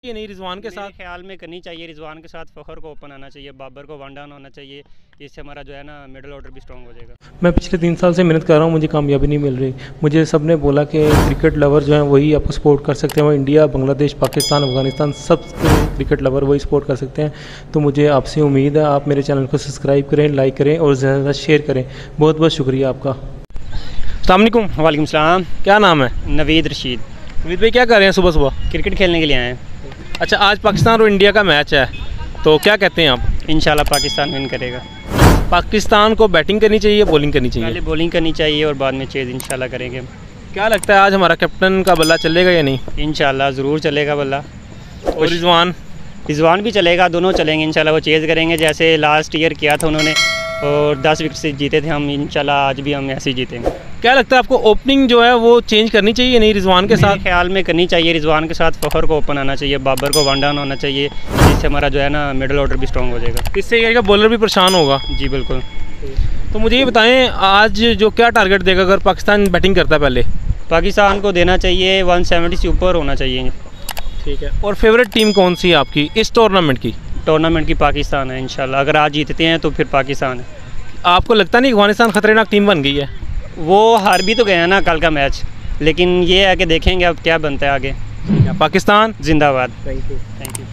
ये नहीं रिजवान के साथ ख्याल में करनी चाहिए। रिजवान के साथ फ़खर को ओपन आना चाहिए, बाबर को वन डाउन होना चाहिए। इससे हमारा जो है ना मिडिल ऑर्डर भी स्ट्रॉन्ग हो जाएगा। मैं पिछले 3 साल से मेहनत कर रहा हूँ, मुझे कामयाबी नहीं मिल रही। मुझे सबने बोला कि क्रिकेट लवर जो हैं वही आपको सपोर्ट कर सकते हैं, वो इंडिया, बांग्लादेश, पाकिस्तान, अफगानिस्तान सब क्रिकेट लवर वही सपोर्ट कर सकते हैं। तो मुझे आपसे उम्मीद है आप मेरे चैनल को सब्सक्राइब करें, लाइक करें और ज़्यादा से ज़्यादा शेयर करें। बहुत बहुत शुक्रिया आपका। अस्सलाम वालेकुम। वालेकुम सलाम। क्या नाम है? नवीद रशीद। नवीद भाई क्या कर रहे हैं सुबह सुबह? क्रिकेट खेलने के लिए आए हैं। अच्छा, आज पाकिस्तान और इंडिया का मैच है, तो क्या कहते हैं आप? इंशाल्लाह पाकिस्तान विन करेगा। पाकिस्तान को बैटिंग करनी चाहिए, बॉलिंग करनी चाहिए? पहले बॉलिंग करनी चाहिए और बाद में चेज़ इंशाल्लाह करेंगे। क्या लगता है आज हमारा कैप्टन का बल्ला चलेगा या नहीं? इंशाल्लाह ज़रूर चलेगा बल्ला। और रिजवान भी चलेगा, दोनों चलेंगे इंशाल्लाह। वो चेज़ करेंगे जैसे लास्ट ईयर किया था उन्होंने और 10 विकेट से जीते थे हम। इंशाल्लाह आज भी हम ऐसे ही जीतेंगे। क्या लगता है आपको ओपनिंग जो है वो चेंज करनी चाहिए या नहीं रिजवान के साथ? ख्याल में करनी चाहिए। रिजवान के साथ फ़खर को ओपन आना चाहिए, बाबर को वन डाउन होना चाहिए। इससे हमारा जो है ना मिडिल ऑर्डर भी स्ट्रॉन्ग हो जाएगा। इससे क्या बॉलर भी परेशान होगा? जी बिल्कुल। तो मुझे ये बताएं आज जो क्या टारगेट देगा अगर पाकिस्तान बैटिंग करता है? पहले पाकिस्तान को देना चाहिए 170 से ऊपर होना चाहिए। ठीक है। और फेवरेट टीम कौन सी है आपकी इस टूर्नामेंट की? टूर्नामेंट की पाकिस्तान है इंशाल्लाह। अगर आज जीतते हैं तो फिर पाकिस्तान है। आपको लगता नहीं अफगानिस्तान खतरनाक टीम बन गई है? वो हार भी तो गया ना कल का मैच, लेकिन ये है कि देखेंगे अब क्या बनता है आगे। पाकिस्तान जिंदाबाद। Thank you. Thank you.